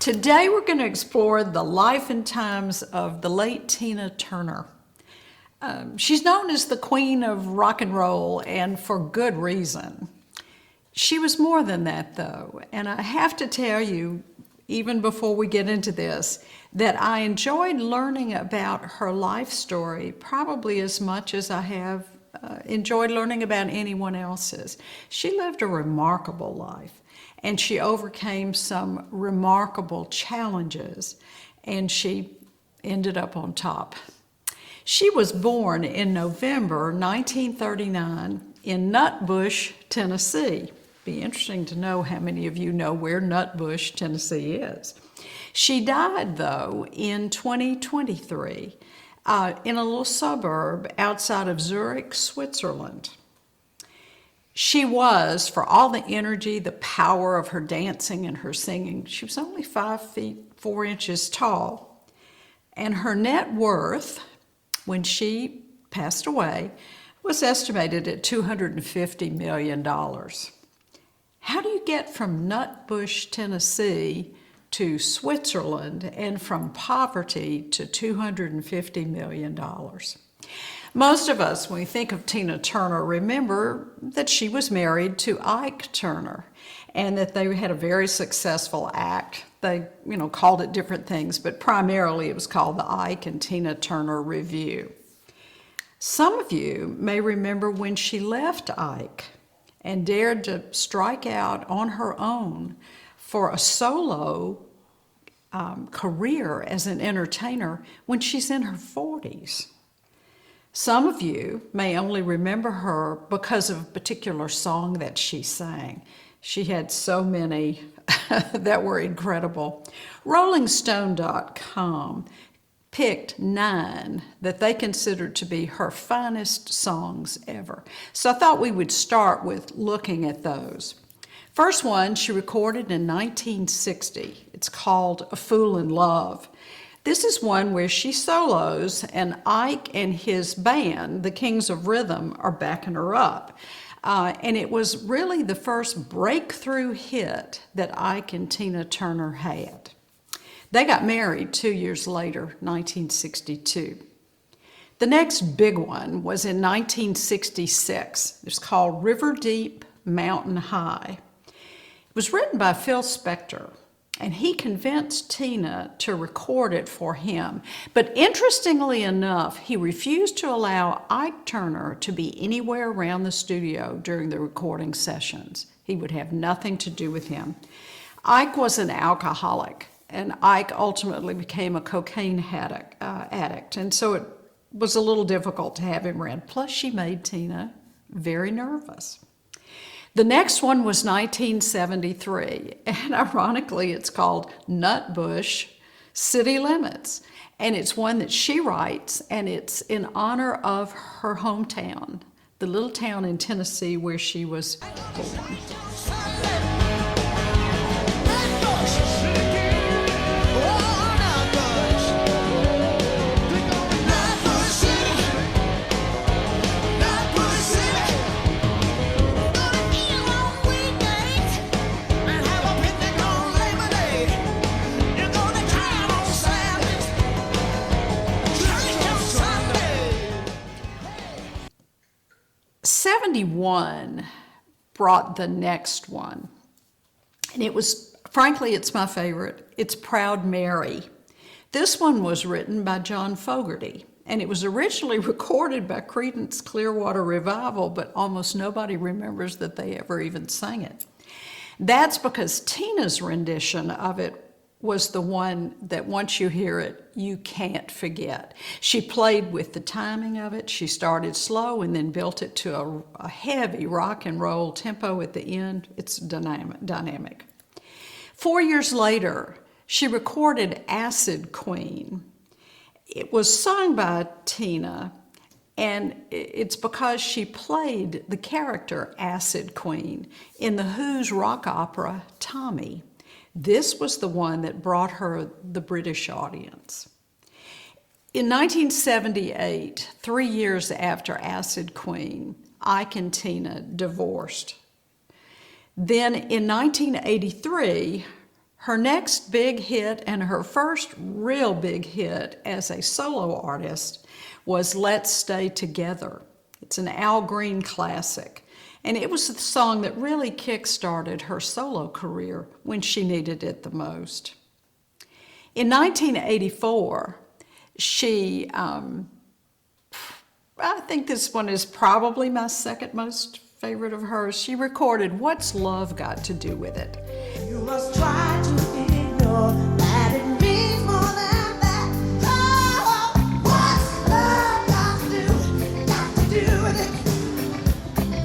Today we're going to explore the life and times of the late Tina Turner. She's known as the queen of rock and roll, and for good reason. She was more than that, though, and I have to tell you, even before we get into this, that I enjoyed learning about her life story probably as much as I have enjoyed learning about anyone else's. She lived a remarkable life, and she overcame some remarkable challenges, and she ended up on top. She was born in November 1939 in Nutbush, Tennessee. Be interesting to know how many of you know where Nutbush, Tennessee is. She died, though, in 2023 in a little suburb outside of Zurich, Switzerland. She was, for all the energy, the power of her dancing and her singing, she was only 5 feet 4 inches tall. And her net worth, when she passed away, was estimated at $250 million. How do you get from Nutbush, Tennessee to Switzerland and from poverty to $250 million? Most of us, when we think of Tina Turner, remember that she was married to Ike Turner and that they had a very successful act. They, called it different things, but primarily it was called the Ike and Tina Turner Review. Some of you may remember when she left Ike and dared to strike out on her own for a solo career as an entertainer when she's in her 40s. Some of you may only remember her because of a particular song that she sang. She had so many that were incredible. RollingStone.com picked 9 that they considered to be her finest songs ever. So I thought we would start with looking at those. First one she recorded in 1960. It's called A Fool in Love. This is one where she solos and Ike and his band, the Kings of Rhythm, are backing her up. And it was really the first breakthrough hit that Ike and Tina Turner had. They got married 2 years later, 1962. The next big one was in 1966. It's called River Deep, Mountain High. It was written by Phil Spector, and he convinced Tina to record it for him. But interestingly enough, he refused to allow Ike Turner to be anywhere around the studio during the recording sessions. He would have nothing to do with him. Ike was an alcoholic, and Ike ultimately became a cocaine addict, and so it was a little difficult to have him around. Plus, she made Tina very nervous. The next one was 1973, and ironically, it's called Nutbush City Limits, and it's one that she writes, and it's in honor of her hometown, the little town in Tennessee where she was born. '71 brought the next one, and it was, frankly, it's my favorite. It's Proud Mary. This one was written by John Fogerty, and it was originally recorded by Creedence Clearwater Revival, but almost nobody remembers that they ever even sang it. That's because Tina's rendition of it was the one that once you hear it, you can't forget. She played with the timing of it. She started slow and then built it to a heavy rock and roll tempo at the end. It's dynamic. 4 years later, she recorded Acid Queen. It was sung by Tina, and it's because she played the character Acid Queen in the Who's rock opera, Tommy. This was the one that brought her the British audience. In 1978, 3 years after Acid Queen, Ike and Tina divorced. Then in 1983, Her next big hit and her first real big hit as a solo artist was Let's Stay Together. It's an Al Green classic, and it was the song that really kick-started her solo career when she needed it the most. In 1984, she, I think this one is probably my second most favorite of hers. She recorded What's Love Got to Do with It? You must try to ignore that it means more than that. Oh, what's love got to do with it?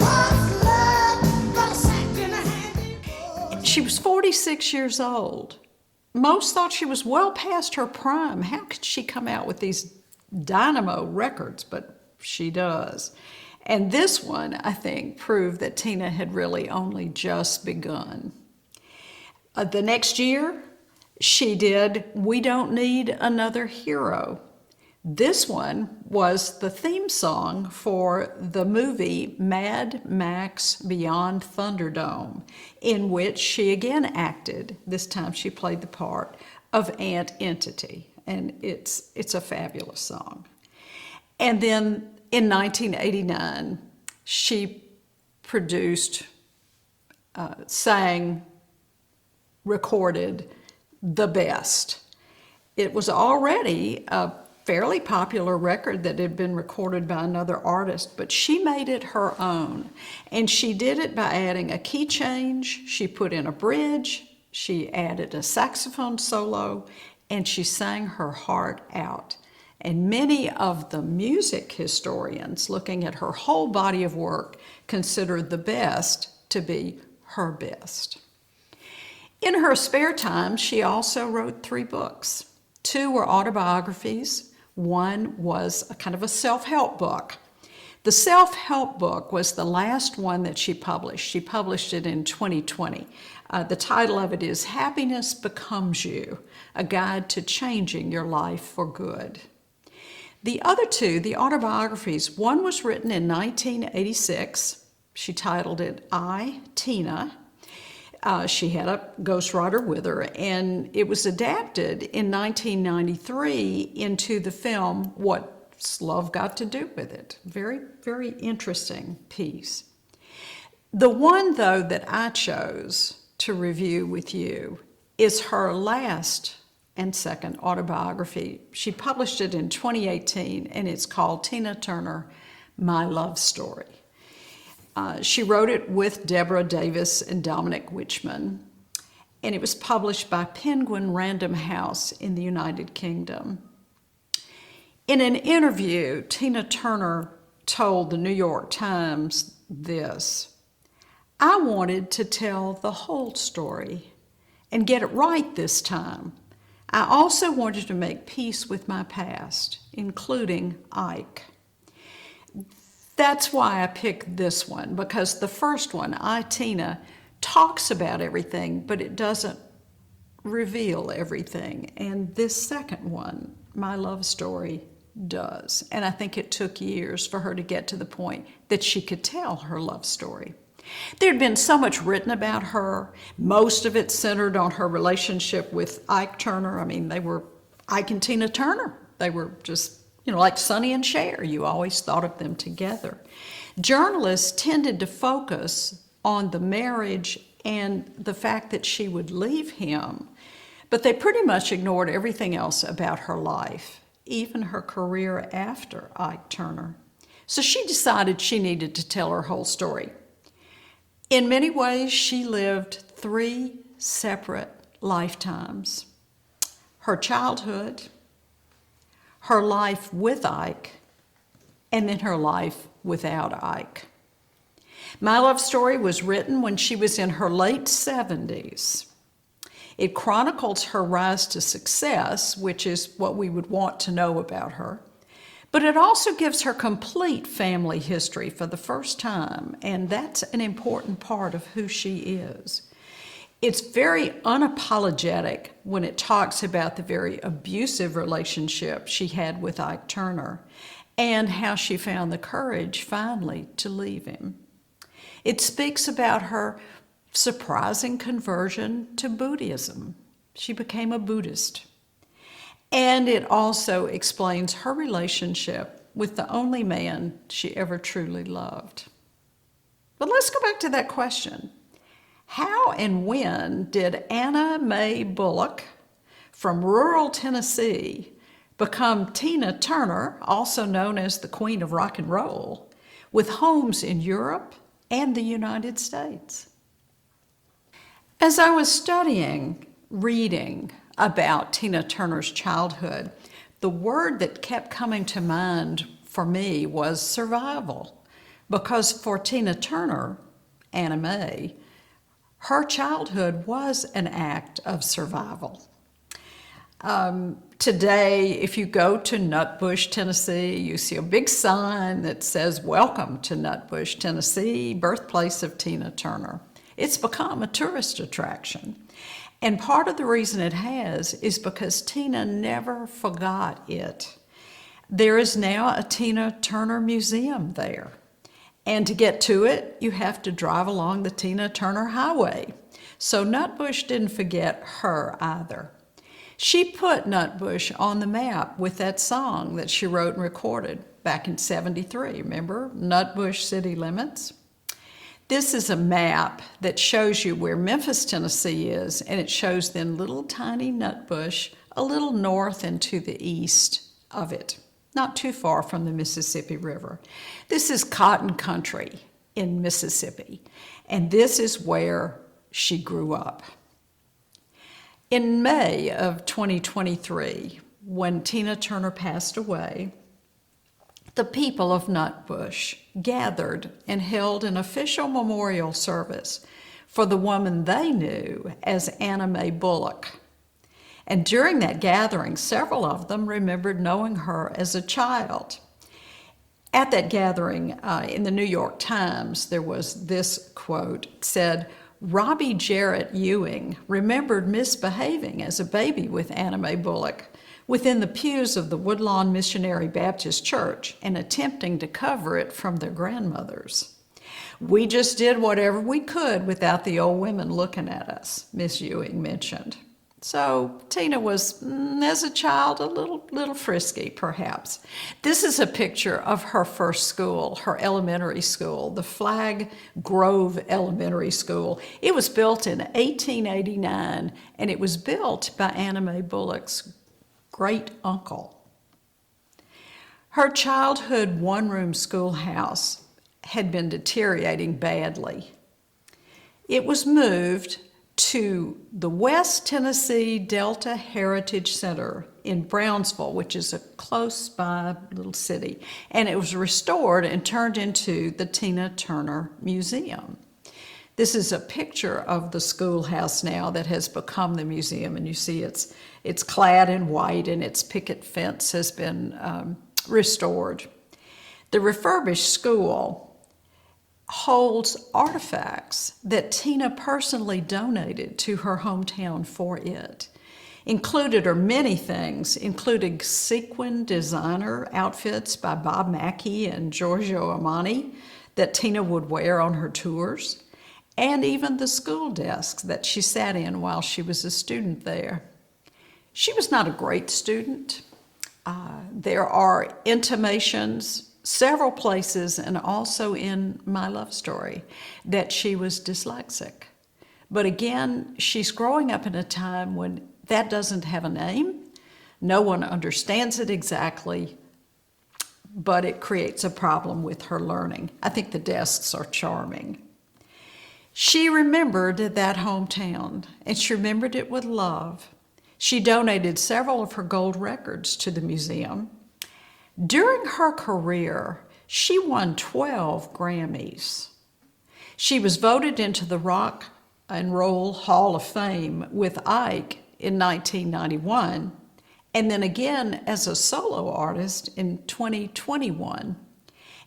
What's love but a second hand? She was 46 years old. Most thought she was well past her prime. How could she come out with these dynamo records? But she does. And this one, I think, proved that Tina had really only just begun. The next year, she did We Don't Need Another Hero. This one was the theme song for the movie Mad Max Beyond Thunderdome, in which she again acted. This time she played the part of Aunt Entity, and it's a fabulous song. And then in 1989, she produced, sang, recorded The Best. It was already a fairly popular record that had been recorded by another artist, but she made it her own. And she did it by adding a key change, she put in a bridge, she added a saxophone solo, and she sang her heart out. And many of the music historians, looking at her whole body of work, consider The Best to be her best. In her spare time, she also wrote 3 books. 2 were autobiographies. 1 was a kind of a self-help book. The self-help book was the last one that she published. She published it in 2020. The title of it is Happiness Becomes You, a guide to changing your life for good. The other 2, the autobiographies, one was written in 1986. She titled it I, Tina. She had a ghostwriter with her, and it was adapted in 1993 into the film What's Love Got to Do with It? Very, very interesting piece. The one, though, that I chose to review with you is her last and second autobiography. She published it in 2018, and it's called Tina Turner, My Love Story. She wrote it with Deborah Davis and Dominic Wichman, and it was published by Penguin Random House in the United Kingdom. In an interview, Tina Turner told the New York Times this: I wanted to tell the whole story and get it right this time. I also wanted to make peace with my past, including Ike. That's why I picked this one, because the first one, I, Tina, talks about everything, but it doesn't reveal everything. And this second one, My Love Story, does. And I think it took years for her to get to the point that she could tell her love story. There had been so much written about her. Most of it centered on her relationship with Ike Turner. I mean, they were Ike and Tina Turner. They were just, like Sonny and Cher. You always thought of them together. Journalists tended to focus on the marriage and the fact that she would leave him, but they pretty much ignored everything else about her life, even her career after Ike Turner. So she decided she needed to tell her whole story. In many ways, she lived 3 separate lifetimes: her childhood, her life with Ike, and then her life without Ike. My Love Story was written when she was in her late 70s. It chronicles her rise to success, which is what we would want to know about her, but it also gives her complete family history for the first time, and that's an important part of who she is. It's very unapologetic when it talks about the very abusive relationship she had with Ike Turner and how she found the courage finally to leave him. It speaks about her surprising conversion to Buddhism She became a Buddhist. And it also explains her relationship with the only man she ever truly loved. But let's go back to that question. How and when did Anna Mae Bullock from rural Tennessee become Tina Turner, also known as the Queen of Rock and Roll, with homes in Europe and the United States? As I was studying, reading about Tina Turner's childhood, the word that kept coming to mind for me was survival. Because for Tina Turner, Anna Mae, her childhood was an act of survival. Today, if you go to Nutbush, Tennessee, you see a big sign that says, "Welcome to Nutbush, Tennessee, birthplace of Tina Turner." It's become a tourist attraction. And part of the reason it has is because Tina never forgot it. There is now a Tina Turner Museum there. And to get to it, you have to drive along the Tina Turner Highway. So Nutbush didn't forget her either. She put Nutbush on the map with that song that she wrote and recorded back in '73. Remember, Nutbush City Limits? This is a map that shows you where Memphis, Tennessee is, and it shows then little tiny Nutbush a little north and to the east of it, not too far from the Mississippi River. This is cotton country in Mississippi, and this is where she grew up. In May of 2023, when Tina Turner passed away, the people of Nutbush gathered and held an official memorial service for the woman they knew as Anna Mae Bullock. And during that gathering, several of them remembered knowing her as a child. At that gathering, in the New York Times, there was this quote. It said, "Robbie Jarrett Ewing remembered misbehaving as a baby with Anna Mae Bullock within the pews of the Woodlawn Missionary Baptist Church and attempting to cover it from their grandmothers. We just did whatever we could without the old women looking at us," Miss Ewing mentioned. So Tina was, as a child, a little frisky, perhaps. This is a picture of her first school, her elementary school, the Flag Grove Elementary School. It was built in 1889, and it was built by Anna Mae Bullock's great uncle. Her childhood one-room schoolhouse had been deteriorating badly. It was moved to the West Tennessee Delta Heritage Center in Brownsville, which is a close by little city, and it was restored and turned into the Tina Turner Museum. This is a picture of the schoolhouse now that has become the museum, and you see it's clad in white and its picket fence has been restored. The refurbished school holds artifacts that Tina personally donated to her hometown for it. Included are many things, including sequin designer outfits by Bob Mackie and Giorgio Armani that Tina would wear on her tours, and even the school desks that she sat in while she was a student there. She was not a great student. There are intimations several places, and also in my love story, that she was dyslexic. But again, she's growing up in a time when that doesn't have a name. No one understands it exactly, but it creates a problem with her learning. I think the desks are charming. She remembered that hometown, and she remembered it with love. She donated several of her gold records to the museum. During her career, she won 12 Grammys. She was voted into the Rock and Roll Hall of Fame with Ike in 1991, and then again as a solo artist in 2021.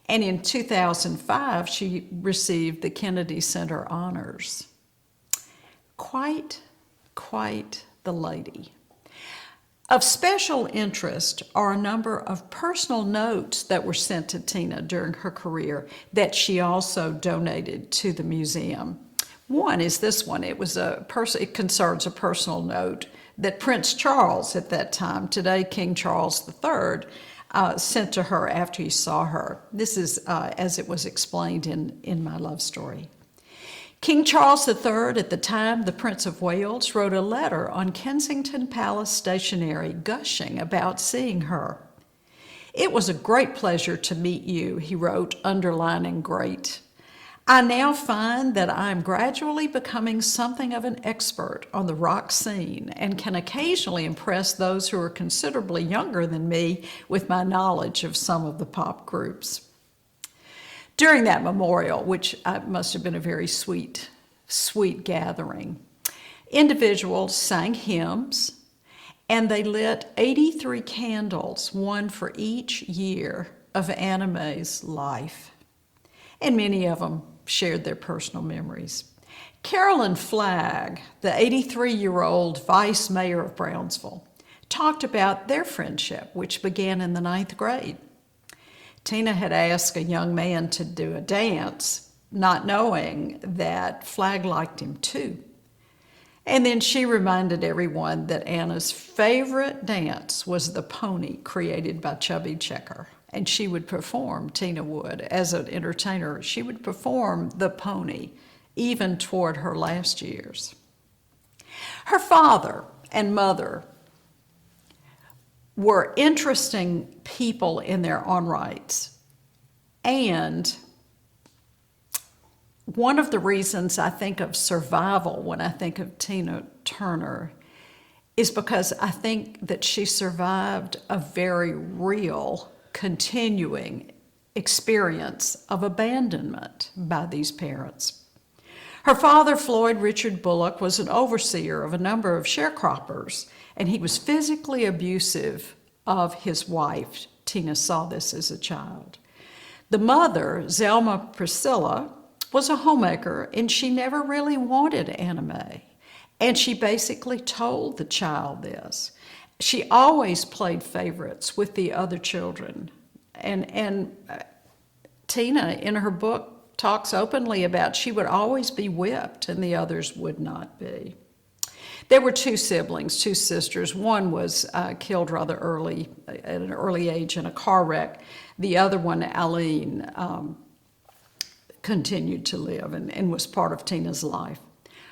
And in 2005, she received the Kennedy Center Honors. Quite the lady. Of special interest are a number of personal notes that were sent to Tina during her career that she also donated to the museum. One is this one. It concerns a personal note that Prince Charles at that time, today King Charles III, sent to her after he saw her. This is as it was explained in my love story. King Charles III, at the time the Prince of Wales, wrote a letter on Kensington Palace stationery gushing about seeing her. "It was a great pleasure to meet you," he wrote, underlining great. "I now find that I am gradually becoming something of an expert on the rock scene and can occasionally impress those who are considerably younger than me with my knowledge of some of the pop groups." During that memorial, which must have been a very sweet gathering, individuals sang hymns, and they lit 83 candles, one for each year of Anna Mae's life. And many of them shared their personal memories. Carolyn Flagg, the 83-year-old vice mayor of Brownsville, talked about their friendship, which began in the 9th grade. Tina had asked a young man to do a dance, not knowing that Flagg liked him too. And then she reminded everyone that Anna's favorite dance was the pony created by Chubby Checker. And she would perform, Tina would, as an entertainer, she would perform the pony even toward her last years. Her father and mother were interesting people in their own rights. And one of the reasons I think of survival when I think of Tina Turner is because I think that she survived a very real, continuing experience of abandonment by these parents. Her father, Floyd Richard Bullock, was an overseer of a number of sharecroppers, and he was physically abusive of his wife. Tina saw this as a child. The mother, Zelma Priscilla, was a homemaker, and she never really wanted Anna Mae. And she basically told the child this. She always played favorites with the other children. And Tina, in her book, talks openly about she would always be whipped and the others would not be. There were two siblings, two sisters. One was killed rather early, at an early age in a car wreck. The other one, Aline, continued to live and was part of Tina's life.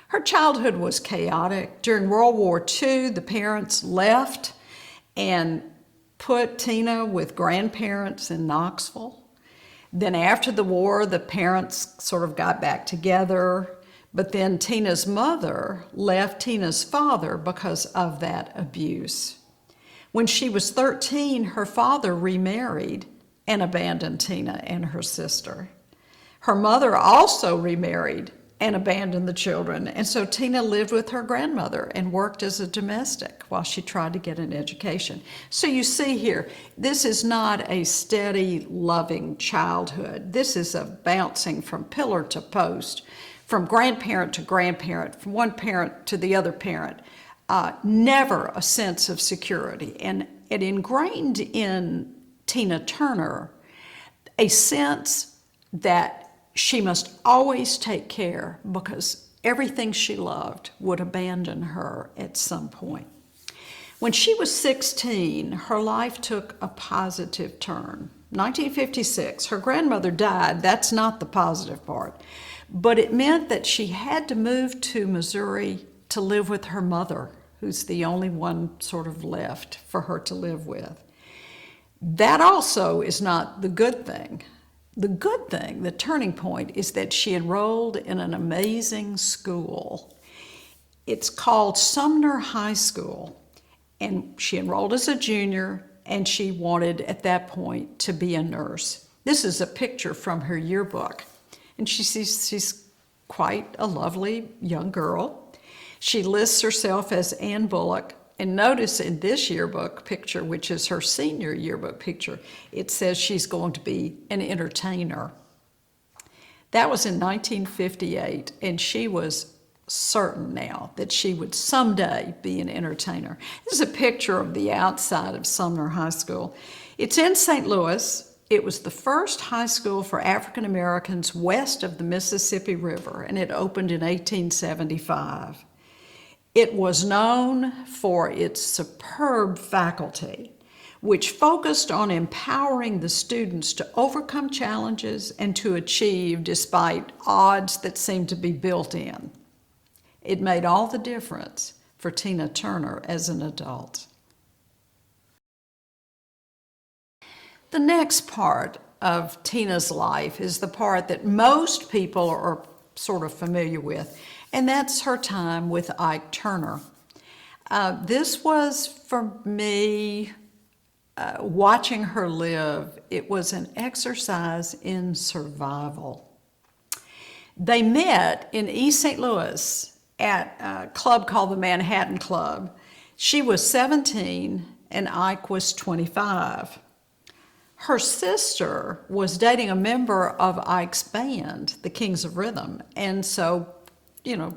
Her childhood was chaotic. During World War II, the parents left and put Tina with grandparents in Knoxville. Then after the war, the parents sort of got back together, but then Tina's mother left Tina's father because of that abuse. When she was 13, her father remarried and abandoned Tina and her sister. Her mother also remarried and abandoned the children, and so Tina lived with her grandmother and worked as a domestic while she tried to get an education. So you see here, this is not a steady, loving childhood. This is a bouncing from pillar to post, from grandparent to grandparent, from one parent to the other parent. Never a sense of security. And it ingrained in Tina Turner a sense that she must always take care because everything she loved would abandon her at some point. When she was 16, her life took a positive turn. 1956, her grandmother died. That's not the positive part. But it meant that she had to move to Missouri to live with her mother, who's the only one sort of left for her to live with. That also is not the good thing. The good thing, the turning point, is that she enrolled in an amazing school. It's called Sumner High School, and she enrolled as a junior, and she wanted, at that point, to be a nurse. This is a picture from her yearbook, and she's quite a lovely young girl. She lists herself as Ann Bullock. And notice in this yearbook picture, which is her senior yearbook picture, it says she's going to be an entertainer. That was in 1958, and she was certain now that she would someday be an entertainer. This is a picture of the outside of Sumner High School. It's in St. Louis. It was the first high school for African Americans west of the Mississippi River, and it opened in 1875. It was known for its superb faculty, which focused on empowering the students to overcome challenges and to achieve despite odds that seemed to be built in. It made all the difference for Tina Turner as an adult. The next part of Tina's life is the part that most people are sort of familiar with, and that's her time with Ike Turner. This was, for me, watching her live, it was an exercise in survival. They met in East St. Louis at a club called the Manhattan Club. She was 17 and Ike was 25. Her sister was dating a member of Ike's band, the Kings of Rhythm, and so,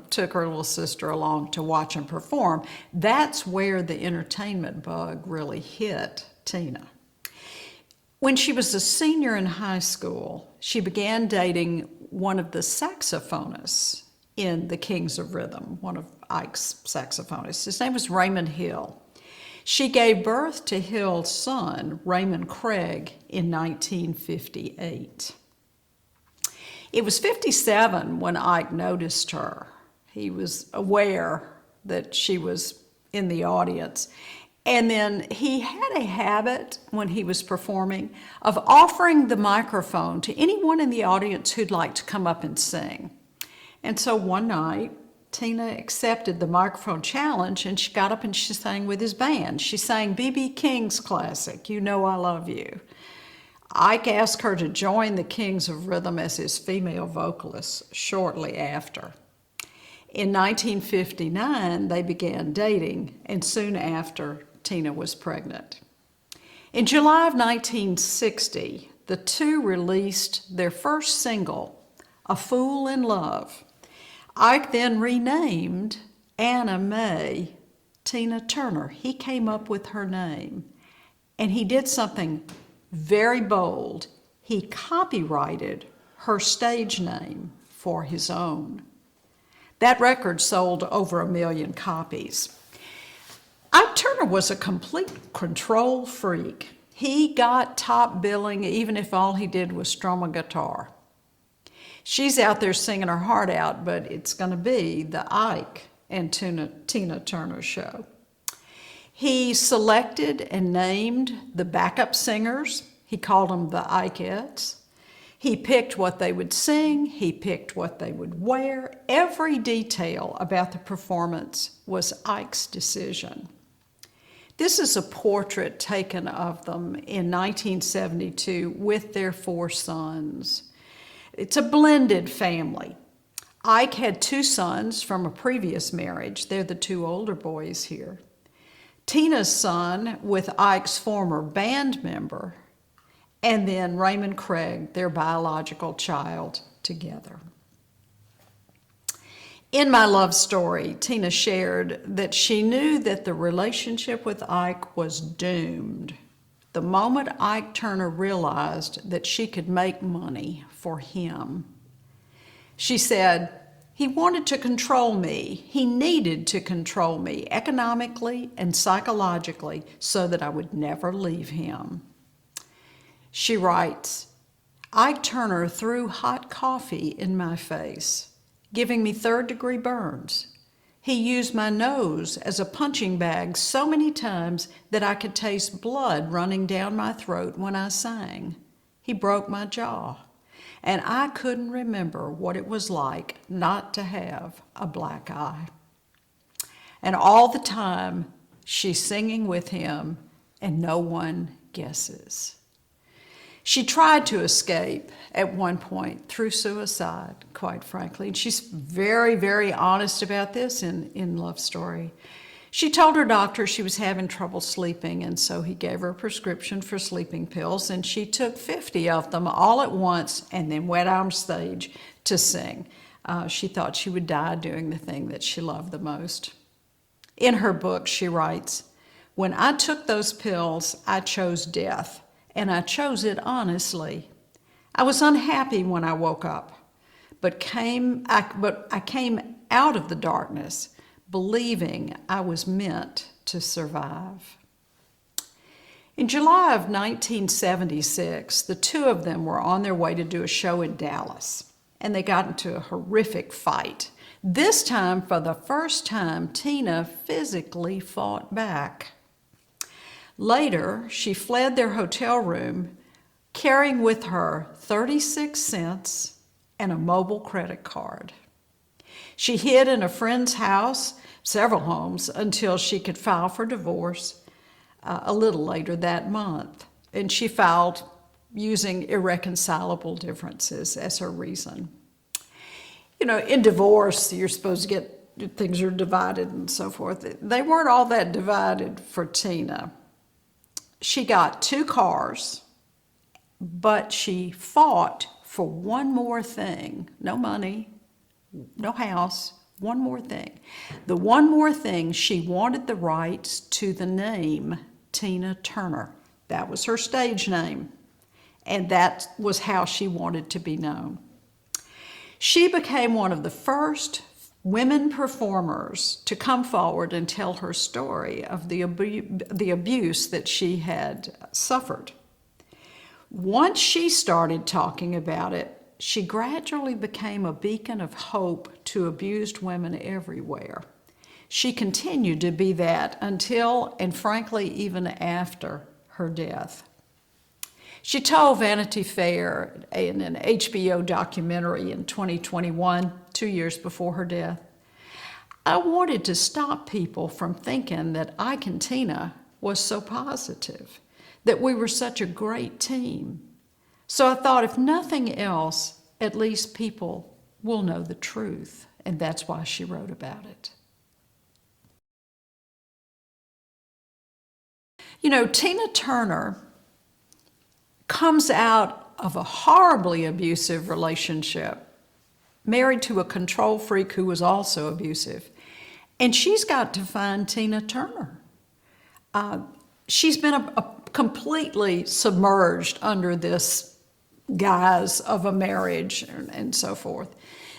took her little sister along to watch him perform. That's where the entertainment bug really hit Tina. When she was a senior in high school, she began dating one of the saxophonists in the Kings of Rhythm, one of Ike's saxophonists. His name was Raymond Hill. She gave birth to Hill's son, Raymond Craig, in 1958. It was 57 when Ike noticed her. He was aware that she was in the audience. And then he had a habit when he was performing of offering the microphone to anyone in the audience who'd like to come up and sing. And so one night, Tina accepted the microphone challenge and she got up and she sang with his band. She sang B.B. King's classic, You Know I Love You. Ike asked her to join the Kings of Rhythm as his female vocalist shortly after. In 1959, they began dating, and soon after, Tina was pregnant. In July of 1960, the two released their first single, A Fool in Love. Ike then renamed Anna Mae Tina Turner. He came up with her name, and he did something very bold. He copyrighted her stage name for his own. That record sold over 1 million copies. Ike Turner was a complete control freak. He got top billing even if all he did was strum a guitar. She's out there singing her heart out, but it's going to be the Ike and Tina Turner show. He selected and named the backup singers. He called them the Ikeettes. He picked what they would sing. He picked what they would wear. Every detail about the performance was Ike's decision. This is a portrait taken of them in 1972 with their 4 sons. It's a blended family. Ike had 2 sons from a previous marriage. They're the 2 older boys here. Tina's son with Ike's former band member, and then Raymond Craig, their biological child, together. In my love story, Tina shared that she knew that the relationship with Ike was doomed the moment Ike Turner realized that she could make money for him. She said, "He wanted to control me. He needed to control me economically and psychologically so that I would never leave him." She writes, "Ike Turner threw hot coffee in my face, giving me third-degree burns. He used my nose as a punching bag so many times that I could taste blood running down my throat when I sang. He broke my jaw, and I couldn't remember what it was like not to have a black eye." And all the time, she's singing with him, and no one guesses. She tried to escape at one point through suicide, quite frankly. And she's very, very honest about this in Love Story. She told her doctor she was having trouble sleeping, and so he gave her a prescription for sleeping pills, and she took 50 of them all at once and then went on stage to sing. She thought she would die doing the thing that she loved the most. In her book, she writes, "When I took those pills, I chose death, and I chose it honestly. I was unhappy when I woke up, but I came out of the darkness believing I was meant to survive. In July of 1976, the two of them were on their way to do a show in Dallas, and they got into a horrific fight. This time, for the first time, Tina physically fought back. Later, she fled their hotel room, carrying with her 36 cents and a mobile credit card. She hid in a friend's house, several homes, until she could file for divorce a little later that month. And she filed using irreconcilable differences as her reason. You know, in divorce, you're supposed to get, things are divided and so forth. They weren't all that divided for Tina. She got 2 cars, but she fought for one more thing. No money, no house, one more thing. The one more thing, she wanted the rights to the name Tina Turner. That was her stage name, and that was how she wanted to be known. She became one of the first women performers to come forward and tell her story of the abuse that she had suffered. Once she started talking about it, she gradually became a beacon of hope to abused women everywhere. She continued to be that until, and frankly, even after her death. She told Vanity Fair in an HBO documentary in 2021, 2 years before her death, "I wanted to stop people from thinking that Ike and Tina was so positive, that we were such a great team. So I thought, if nothing else, at least people will know the truth." And that's why she wrote about it. You know, Tina Turner comes out of a horribly abusive relationship, married to a control freak who was also abusive. And she's got to find Tina Turner. She's been completely submerged under this guise of a marriage and so forth.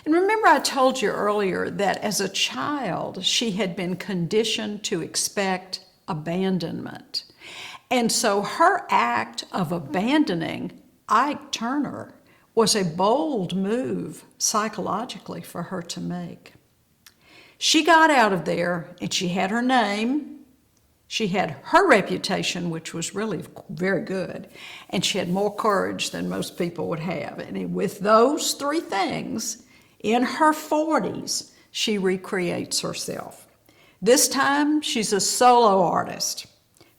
And remember, I told you earlier that as a child, she had been conditioned to expect abandonment. And so her act of abandoning Ike Turner was a bold move psychologically for her to make. She got out of there, and she had her name, she had her reputation, which was really very good, and she had more courage than most people would have. And with those 3 things, in her 40s, she recreates herself. This time, she's a solo artist.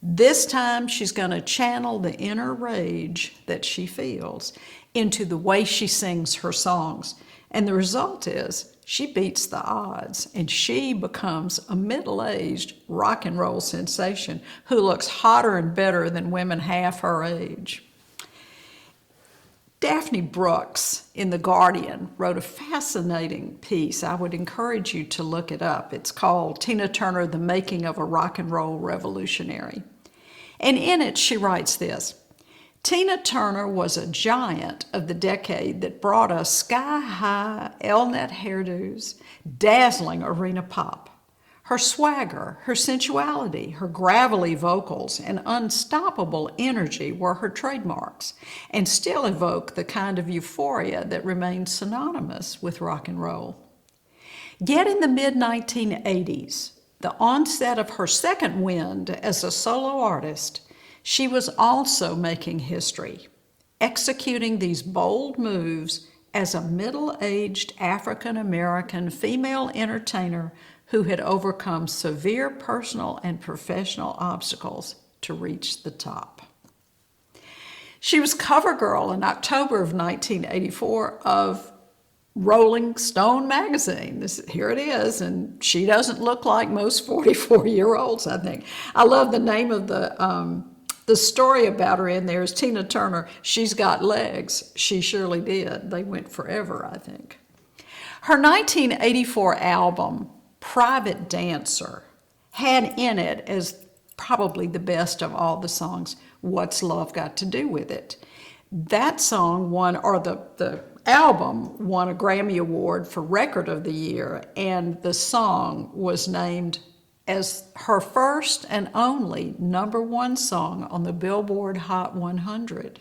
This time, she's going to channel the inner rage that she feels into the way she sings her songs. And the result is she beats the odds, and she becomes a middle-aged rock and roll sensation who looks hotter and better than women half her age. Daphne Brooks in The Guardian wrote a fascinating piece. I would encourage you to look it up. It's called Tina Turner, The Making of a Rock and Roll Revolutionary. And in it, she writes this: "Tina Turner was a giant of the decade that brought us sky-high L-net hairdos, dazzling arena pop. Her swagger, her sensuality, her gravelly vocals, and unstoppable energy were her trademarks, and still evoke the kind of euphoria that remains synonymous with rock and roll. Yet in the mid-1980s, the onset of her second wind as a solo artist, she was also making history, executing these bold moves as a middle-aged African-American female entertainer who had overcome severe personal and professional obstacles to reach the top." She was cover girl in October of 1984 of Rolling Stone magazine. Here it is, and she doesn't look like most 44-year-olds, I think. I love the name of the story about her in there is Tina Turner, She's Got Legs. She surely did. They went forever, I think. Her 1984 album, Private Dancer, had in it, as probably the best of all the songs, What's Love Got to Do with It? That song won, or the album won a Grammy Award for Record of the Year, and the song was named as her first and only #1 song on the Billboard Hot 100.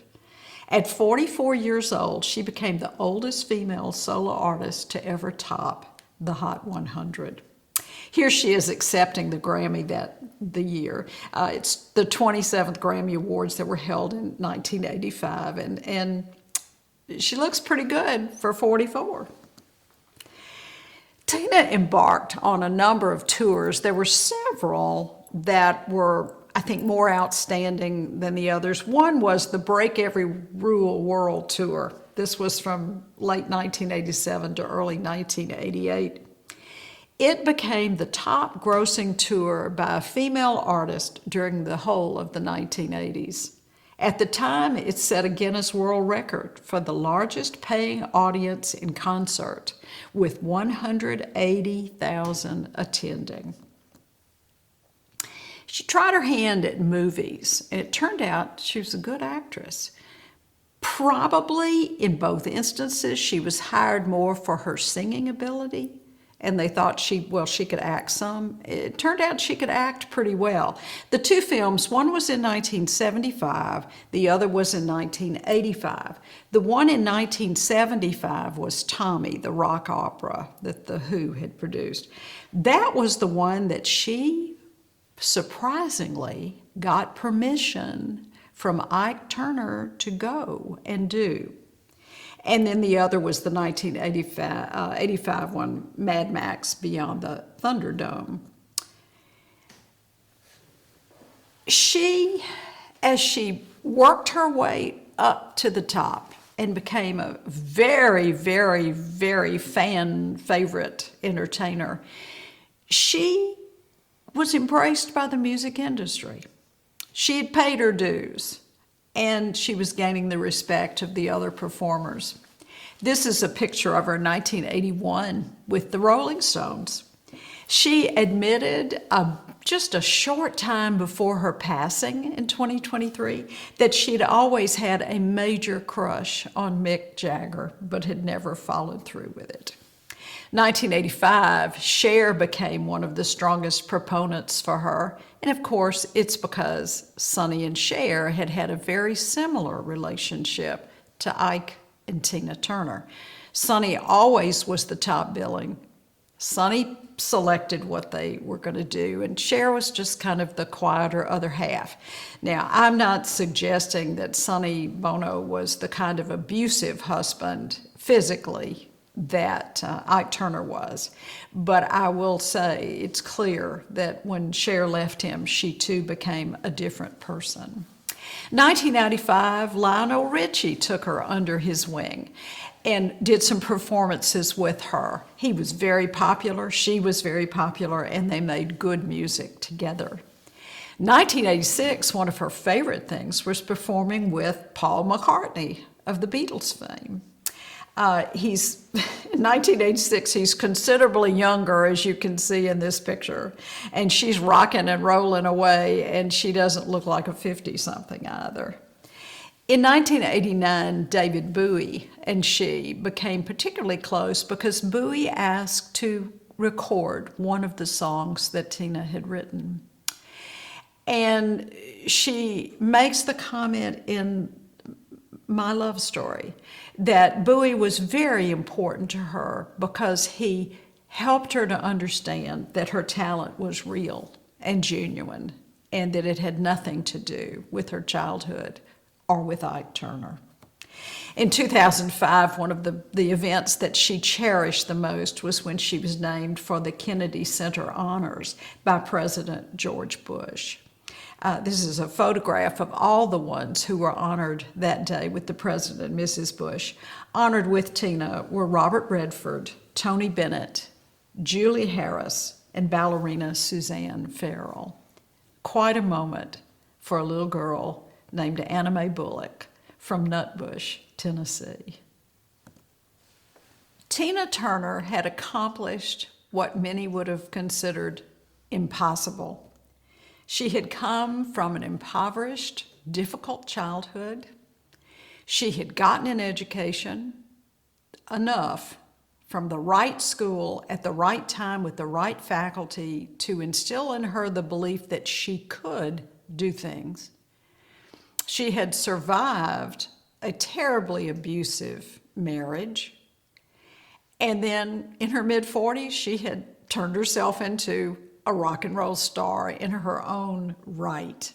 At 44 years old, she became the oldest female solo artist to ever top the Hot 100. Here she is accepting the Grammy the year. It's the 27th Grammy Awards that were held in 1985, and she looks pretty good for 44. Tina embarked on a number of tours. There were several that were, I think, more outstanding than the others. One was the Break Every Rule World Tour. This was from late 1987 to early 1988. It became the top grossing tour by a female artist during the whole of the 1980s. At the time, it set a Guinness World Record for the largest paying audience in concert, with 180,000 attending. She tried her hand at movies, and it turned out she was a good actress. Probably in both instances, she was hired more for her singing ability, and they thought she could act some. It turned out she could act pretty well. The two films, one was in 1975, the other was in 1985. The one in 1975 was Tommy, the rock opera that The Who had produced. That was the one that she surprisingly got permission from Ike Turner to go and do. And then the other was the 1985 one, Mad Max Beyond the Thunderdome. As she worked her way up to the top and became a very, very, very fan favorite entertainer, she was embraced by the music industry. She had paid her dues, and she was gaining the respect of the other performers. This is a picture of her in 1981 with the Rolling Stones. She admitted just a short time before her passing in 2023 that she'd always had a major crush on Mick Jagger, but had never followed through with it. 1985, Cher became one of the strongest proponents for her, and of course, it's because Sonny and Cher had had a very similar relationship to Ike and Tina Turner. Sonny always was the top billing. Sonny selected what they were going to do, and Cher was just kind of the quieter other half. Now, I'm not suggesting that Sonny Bono was the kind of abusive husband physically that Ike Turner was. But I will say it's clear that when Cher left him, she too became a different person. 1995, Lionel Richie took her under his wing and did some performances with her. He was very popular, she was very popular, and they made good music together. 1986, one of her favorite things was performing with Paul McCartney of the Beatles fame. In 1986, he's considerably younger, as you can see in this picture, and she's rocking and rolling away, and she doesn't look like a 50-something either. In 1989, David Bowie and she became particularly close because Bowie asked to record one of the songs that Tina had written. And she makes the comment in My Love Story that Bowie was very important to her because he helped her to understand that her talent was real and genuine and that it had nothing to do with her childhood or with Ike Turner. In 2005, one of the events that she cherished the most was when she was named for the Kennedy Center Honors by President George Bush. This is a photograph of all the ones who were honored that day with the President and Mrs. Bush. Honored with Tina were Robert Redford, Tony Bennett, Julie Harris, and ballerina Suzanne Farrell. Quite a moment for a little girl named Anna Mae Bullock from Nutbush, Tennessee. Tina Turner had accomplished what many would have considered impossible. She had come from an impoverished difficult childhood. She had gotten an education, enough from the right school at the right time with the right faculty to instill in her the belief that she could do things. She had survived a terribly abusive marriage. And then in her mid-40s, she had turned herself into a rock and roll star in her own right.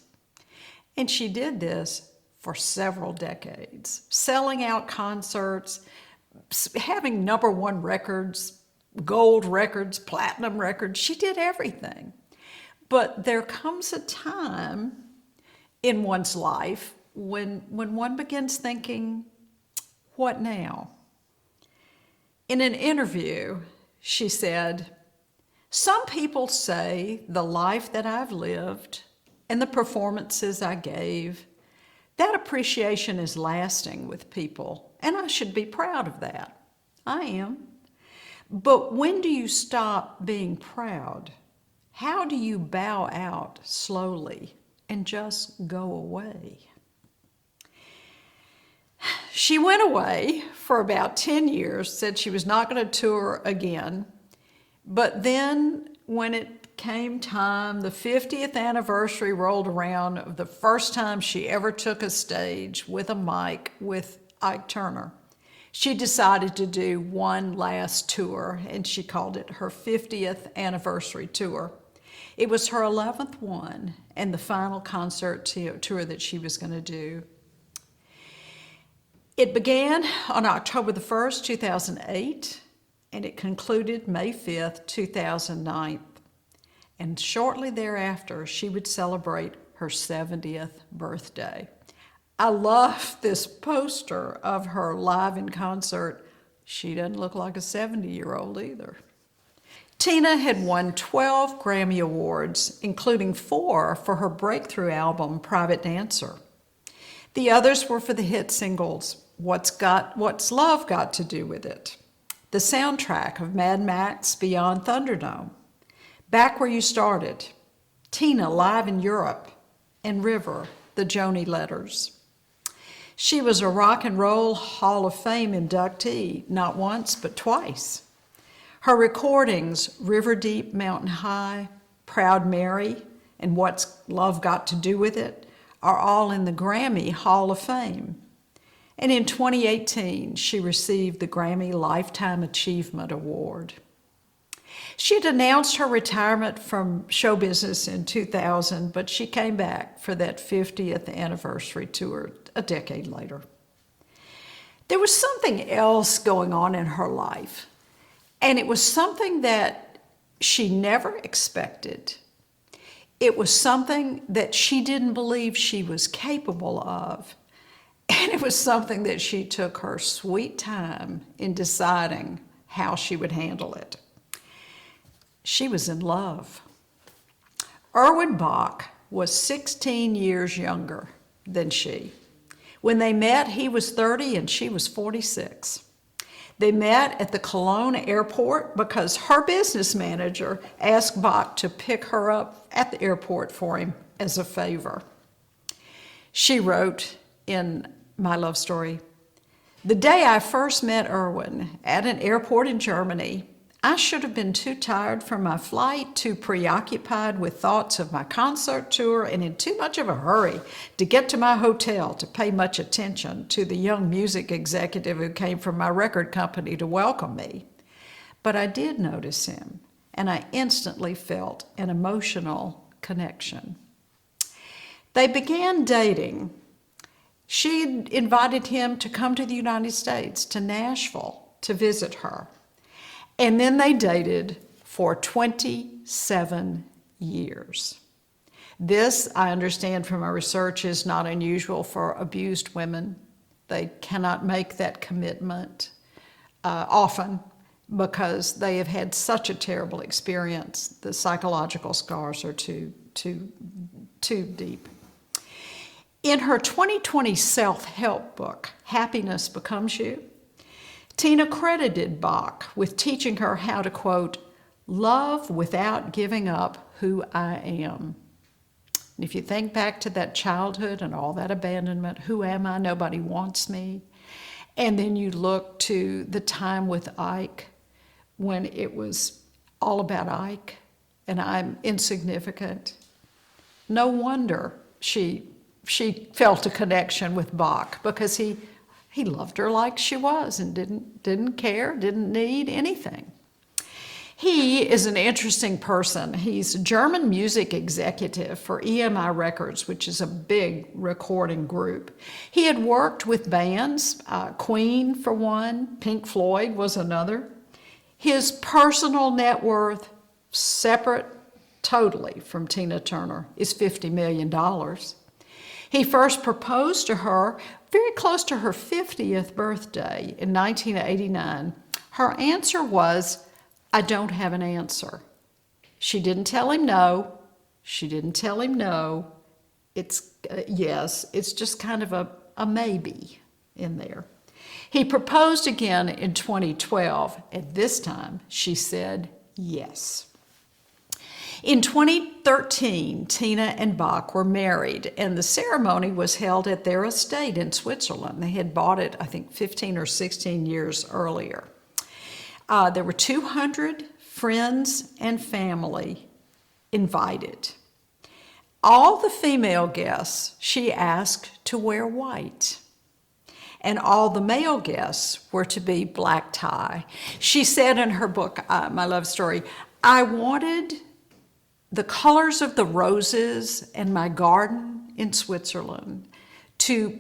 And she did this for several decades, selling out concerts, having #1 records, gold records, platinum records. She did everything. But there comes a time in one's life when one begins thinking, what now? In an interview, she said, "Some people say the life that I've lived and the performances I gave, that appreciation is lasting with people, and I should be proud of that. I am. But when do you stop being proud? How do you bow out slowly and just go away?" She went away for about 10 years, said she was not going to tour again. But then when it came time, the 50th anniversary rolled around of the first time she ever took a stage with a mic with Ike Turner. She decided to do one last tour, and she called it her 50th anniversary tour. It was her 11th one and the final concert tour that she was going to do. It began on October the 1st, 2008, and it concluded May 5th, 2009. And shortly thereafter, she would celebrate her 70th birthday. I love this poster of her live in concert. She doesn't look like a 70-year-old either. Tina had won 12 Grammy Awards, including 4 for her breakthrough album, Private Dancer. The others were for the hit singles, What's Love Got to Do with It?, the soundtrack of Mad Max Beyond Thunderdome, Back Where You Started, Tina Live in Europe, and River, the Joni Letters. She was a Rock and Roll Hall of Fame inductee, not once, but twice. Her recordings, River Deep, Mountain High, Proud Mary, and What's Love Got to Do with It, are all in the Grammy Hall of Fame. And in 2018, she received the Grammy Lifetime Achievement Award. She had announced her retirement from show business in 2000, but she came back for that 50th anniversary tour a decade later. There was something else going on in her life, and it was something that she never expected. It was something that she didn't believe she was capable of. And it was something that she took her sweet time in deciding how she would handle it. She was in love. Erwin Bach was 16 years younger than she. When they met, he was 30 and she was 46. They met at the Cologne airport because her business manager asked Bach to pick her up at the airport for him as a favor. She wrote in My Love Story, "The day I first met Erwin at an airport in Germany, I should have been too tired from my flight, too preoccupied with thoughts of my concert tour, and in too much of a hurry to get to my hotel to pay much attention to the young music executive who came from my record company to welcome me. But I did notice him, and I instantly felt an emotional connection." They began dating. She invited him to come to the United States, to Nashville, to visit her. And then they dated for 27 years. This, I understand from my research, is not unusual for abused women. They cannot make that commitment often because they have had such a terrible experience. The psychological scars are too deep. In her 2020 self-help book, Happiness Becomes You, Tina credited Bach with teaching her how to, quote, "love without giving up who I am." And if you think back to that childhood and all that abandonment, who am I? Nobody wants me. And then you look to the time with Ike when it was all about Ike and I'm insignificant. No wonder she felt a connection with Bach, because he loved her like she was and didn't care, didn't need anything. He is an interesting person. He's a German music executive for EMI Records, which is a big recording group. He had worked with bands, Queen for one, Pink Floyd was another. His personal net worth, separate totally from Tina Turner, is $50 million. He first proposed to her very close to her 50th birthday in 1989. Her answer was, "I don't have an answer." She didn't tell him no. She didn't tell him no. It's yes, it's just kind of a maybe in there. He proposed again in 2012, and this time she said yes. In 2013, Tina and Bach were married, and the ceremony was held at their estate in Switzerland. They had bought it, I think, 15 or 16 years earlier. There were 200 friends and family invited. All the female guests she asked to wear white, and all the male guests were to be black tie. She said in her book, My Love Story, "I wanted the colors of the roses and my garden in Switzerland to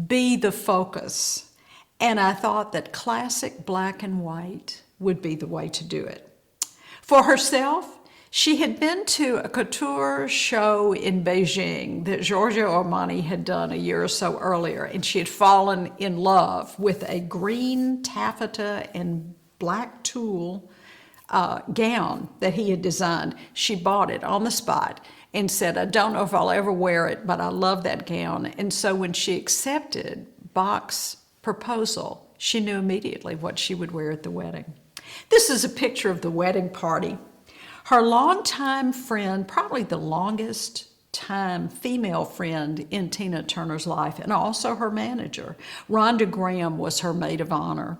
be the focus, and I thought that classic black and white would be the way to do it." For herself, she had been to a couture show in Beijing that Giorgio Armani had done a year or so earlier, and she had fallen in love with a green taffeta and black tulle gown that he had designed. She bought it on the spot and said, "I don't know if I'll ever wear it, but I love that gown." And so when she accepted Bach's proposal, she knew immediately what she would wear at the wedding. This is a picture of the wedding party. Her longtime friend, probably the longest time female friend in Tina Turner's life, and also her manager, Rhonda Graham, was her maid of honor.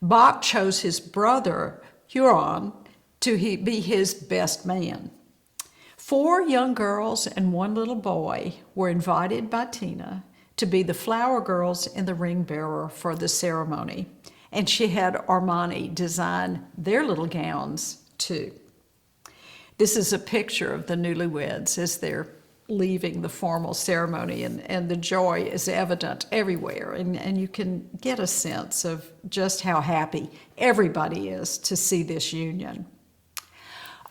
Bach chose his brother, Huron, to be his best man. 4 young girls and 1 little boy were invited by Tina to be the flower girls and the ring bearer for the ceremony. And she had Armani design their little gowns too. This is a picture of the newlyweds as they're leaving the formal ceremony, and the joy is evident everywhere, and you can get a sense of just how happy everybody is to see this union.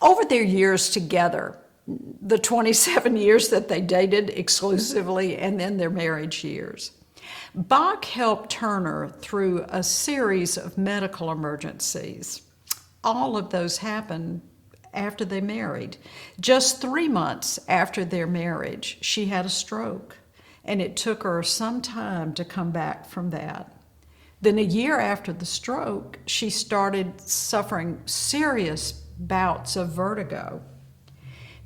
Over their years together, the 27 years that they dated exclusively, and then their marriage years, Bach helped Turner through a series of medical emergencies. All of those happened after they married. Just 3 months after their marriage, she had a stroke, and it took her some time to come back from that. Then a year after the stroke, she started suffering serious bouts of vertigo.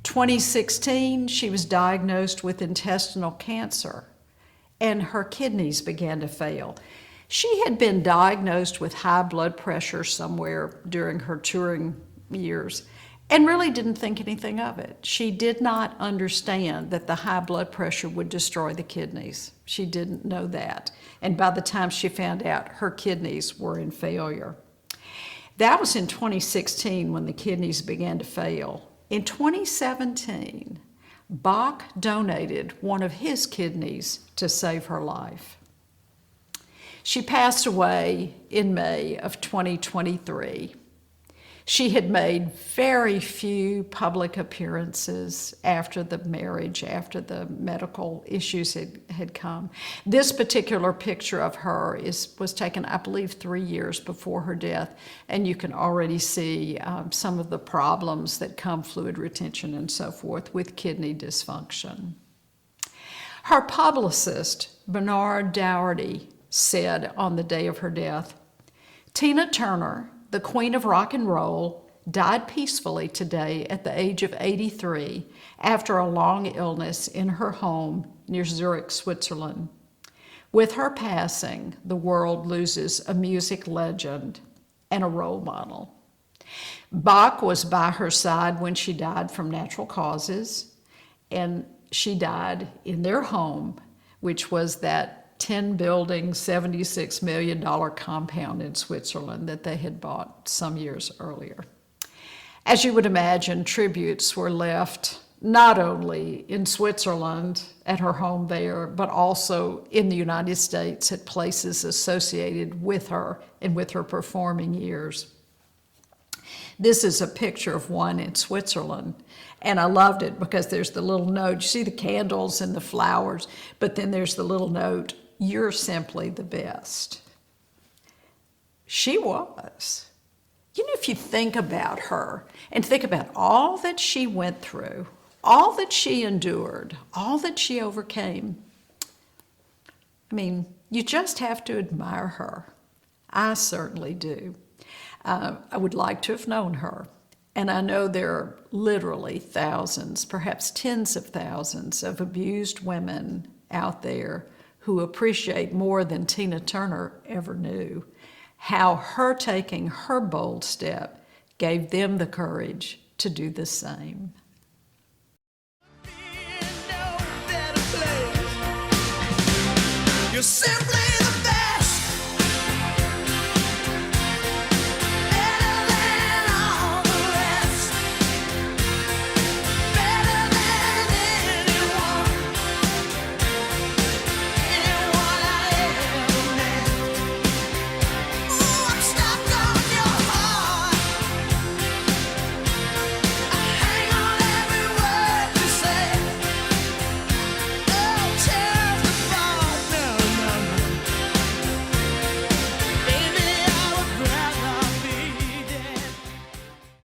2016, she was diagnosed with intestinal cancer, and her kidneys began to fail. She had been diagnosed with high blood pressure somewhere during her touring years, and really didn't think anything of it. She did not understand that the high blood pressure would destroy the kidneys. She didn't know that. And by the time she found out, her kidneys were in failure. That was in 2016 when the kidneys began to fail. In 2017, Bach donated one of his kidneys to save her life. She passed away in May of 2023. She had made very few public appearances after the marriage, after the medical issues had come. This particular picture of her was taken, I believe, 3 years before her death, and you can already see some of the problems that come, fluid retention and so forth, with kidney dysfunction. Her publicist, Bernard Dougherty, said on the day of her death, "Tina Turner, the queen of rock and roll, died peacefully today at the age of 83 after a long illness in her home near Zurich, Switzerland. With her passing, the world loses a music legend and a role model. Bach was by her side when she died from natural causes, and she died in their home, which was that 10-building, $76 million compound in Switzerland that they had bought some years earlier. As you would imagine, tributes were left not only in Switzerland at her home there, but also in the United States at places associated with her and with her performing years. This is a picture of one in Switzerland, and I loved it because there's the little note. You see the candles and the flowers, but then there's the little note, "You're simply the best." She was. You know, if you think about her and think about all that she went through, all that she endured, all that she overcame, I mean, you just have to admire her. I certainly do. I would like to have known her. And I know there are literally thousands, perhaps tens of thousands of abused women out there who appreciate more than Tina Turner ever knew how her taking her bold step gave them the courage to do the same. You're simply the